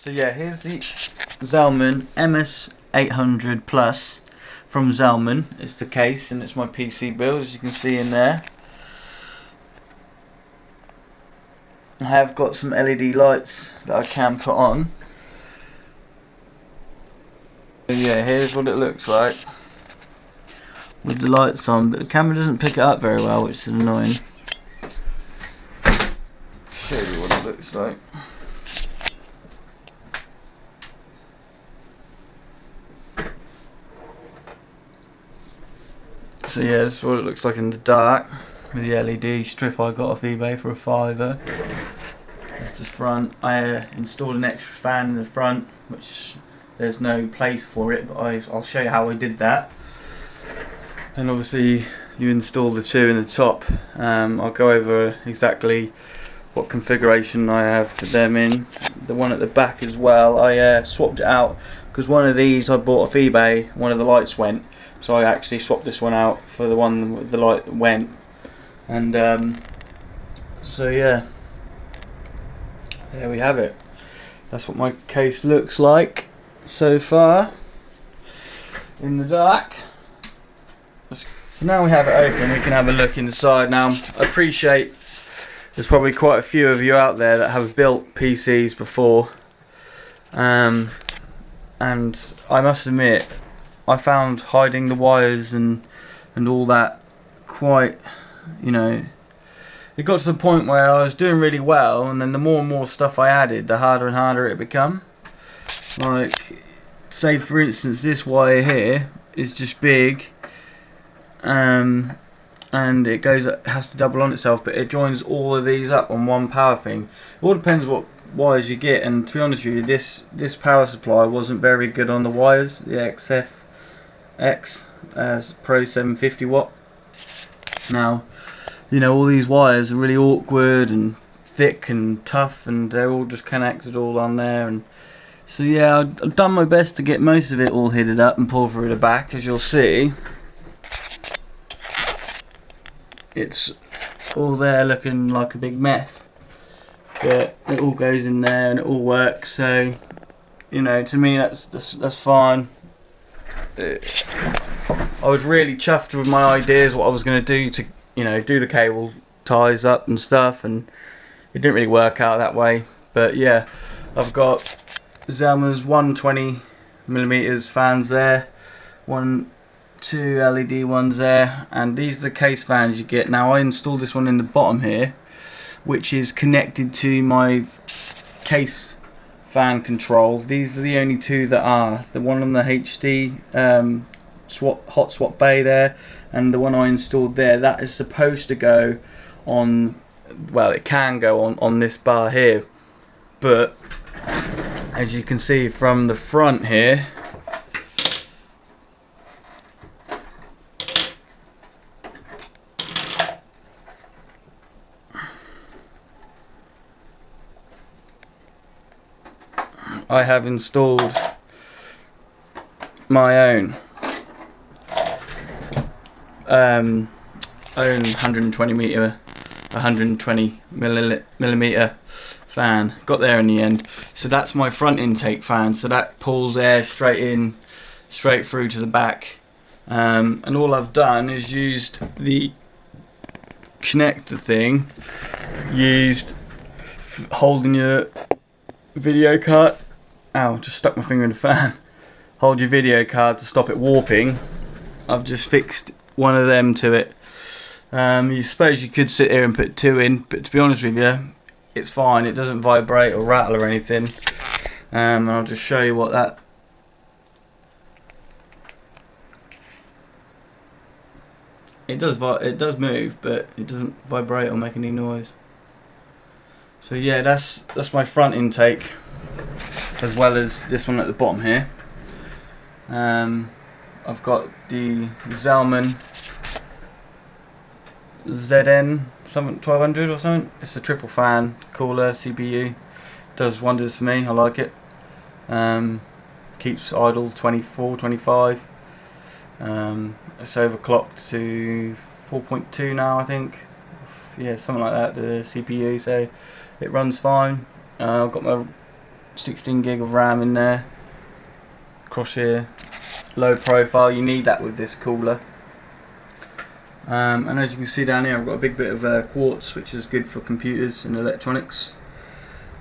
So yeah, here's the Zalman MS800 Plus from Zalman. It's the case and it's my PC build, as you can see in there. I have got some LED lights that I can put on. So yeah, here's what it looks like with the lights on, but the camera doesn't pick it up very well, which is annoying. Show you what it looks like. So yeah, this is what it looks like in the dark with the LED strip I got off eBay for a £5. That's the front. I installed an extra fan in the front, which there's no place for it, but I'll show you how I did that. And obviously you install the two in the top. I'll go over exactly what configuration I have for them in. The one at the back as well, I swapped it out because one of these I bought off eBay, one of the lights went, so I actually swapped this one out for the one with the light that went. And so yeah, there we have it. That's what my case looks like so far in the dark. So now we have it open, we can have a look inside. Now I appreciate there's probably quite a few of you out there that have built PCs before, and I must admit I found hiding the wires and all that quite, you know, it got to the point where I was doing really well, and then the more and more stuff I added, the harder and harder it become. Like, say for instance, this wire here is just big, and it has to double on itself, but it joins all of these up on one power thing. It all depends what wires you get, and to be honest with you, this power supply wasn't very good on the wires, the XFX Pro 750 watt. Now, you know, all these wires are really awkward and thick and tough, and they're all just connected all on there. And so yeah, I've done my best to get most of it all heated up and pull through the back. As you'll see, it's all there looking like a big mess, but it all goes in there and it all works. So, you know, to me that's fine. I was really chuffed with my ideas, what I was going to do to, you know, do the cable ties up and stuff, and it didn't really work out that way. But yeah, I've got Zalman's 120mm fans there, two LED ones there, and these are the case fans you get. Now I installed this one in the bottom here, which is connected to my case fan control. These are the only two that are, the one on the HD hot swap bay there, and the one I installed there, that is supposed to go on, well, it can go on this bar here, but as you can see from the front here, I have installed my own 120 millimeter fan. Got there in the end. So that's my front intake fan, so that pulls air straight through to the back, and all I've done is used the connector thing, holding your video card. Ow, just stuck my finger in the fan. Hold your video card to stop it warping. I've just fixed one of them to it. You suppose you could sit here and put two in, but to be honest with you, it's fine. It doesn't vibrate or rattle or anything. And I'll just show you what that. It does move, but it doesn't vibrate or make any noise. So yeah, that's my front intake, as well as this one at the bottom here. I've got the Zalman ZN 1200 or something. It's a triple fan cooler CPU. Does wonders for me. I like it. Keeps idle 24, 25. It's overclocked to 4.2 now, I think. Yeah, something like that, the CPU, so it runs fine. I've got my 16 gig of RAM in there. Corsair, low profile. You need that with this cooler. And as you can see down here, I've got a big bit of quartz, which is good for computers and electronics.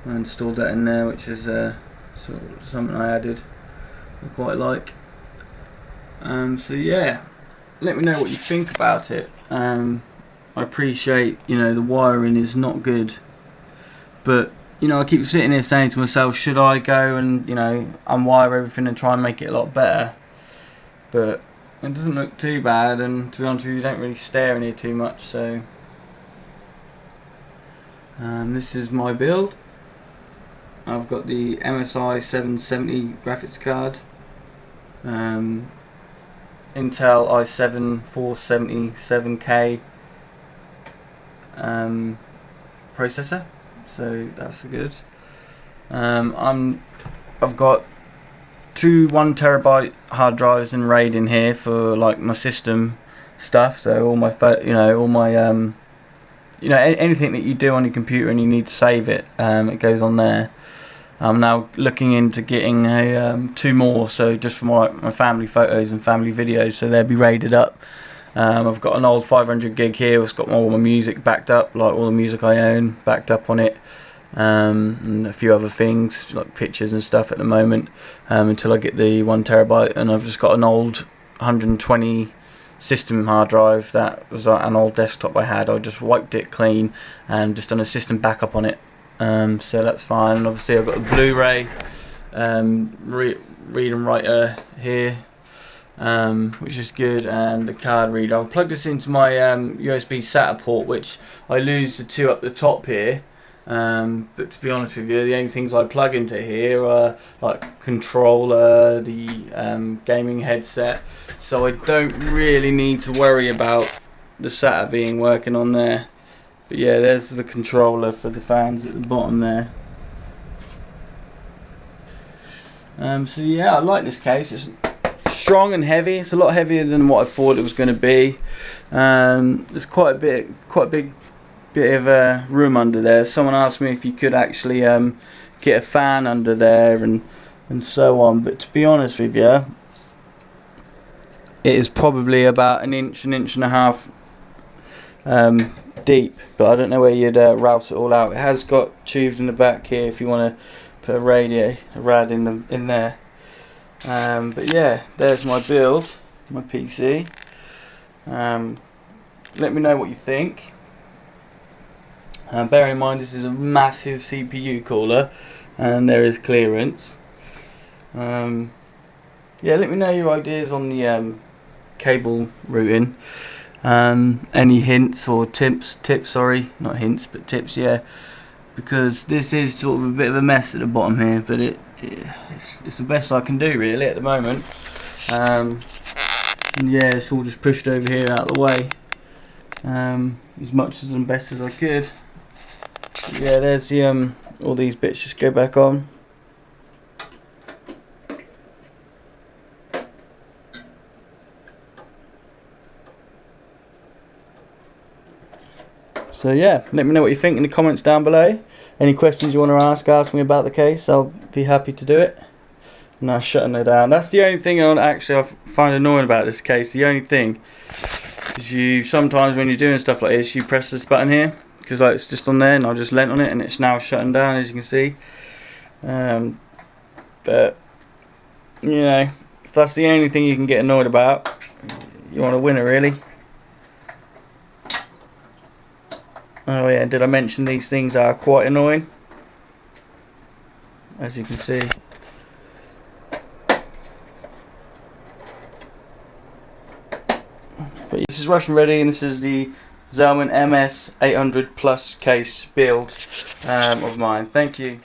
I installed that in there, which is sort of something I added. I quite like. So yeah, let me know what you think about it. I appreciate, you know, the wiring is not good, but you know, I keep sitting here saying to myself, should I go and, you know, unwire everything and try and make it a lot better? But it doesn't look too bad, and to be honest with you, don't really stare in here too much. So this is my build. I've got the MSI 770 graphics card, Intel i7 477K processor, so that's good. I've got two 1 terabyte hard drives in RAID in here for like my system stuff. So all my anything that you do on your computer and you need to save it, it goes on there. I'm now looking into getting a 2 more, so just for my family photos and family videos, so they'll be raided up. I've got an old 500 gig here. It's got all my music backed up, like all the music I own backed up on it, and a few other things like pictures and stuff at the moment, until I get the 1 terabyte. And I've just got an old 120 system hard drive that was like an old desktop I had. I just wiped it clean and just done a system backup on it. So that's fine. And obviously I've got the Blu-ray read and writer here, which is good, and the card reader. I've plugged this into my USB SATA port, which I lose the 2 up the top here. But to be honest with you, the only things I plug into here are like controller, the gaming headset, so I don't really need to worry about the SATA being working on there. But yeah, there's the controller for the fans at the bottom there. So yeah, I like this case. It's strong and heavy. It's a lot heavier than what I thought it was going to be. There's quite a big bit of room under there. Someone asked me if you could actually get a fan under there and so on. But to be honest with you, it is probably about an inch and a half deep, but I don't know where you'd route it all out. It has got tubes in the back here if you want to put a rad in there. But yeah, there's my build, my PC. Let me know what you think. Bear in mind this is a massive CPU cooler and there is clearance. Yeah, let me know your ideas on the cable routing. Any hints or tips, sorry, not hints but tips, yeah, because this is sort of a bit of a mess at the bottom here, but it's the best I can do really at the moment. And yeah, it's all just pushed over here out of the way, as much as and best as I could. But yeah, there's the all these bits just go back on. So yeah, let me know what you think in the comments down below. Any questions you want to ask me about the case, I'll be happy to do it. Now shutting it down. That's the only thing I find annoying about this case. The only thing is you sometimes when you're doing stuff like this, you press this button here because like it's just on there, and I just leant on it and it's now shutting down, as you can see. But you know, if that's the only thing you can get annoyed about, you want to win it really. Oh yeah, did I mention these things are quite annoying, as you can see. But this is Russian ready, and this is the Zalman MS 800 Plus case build of mine. Thank you.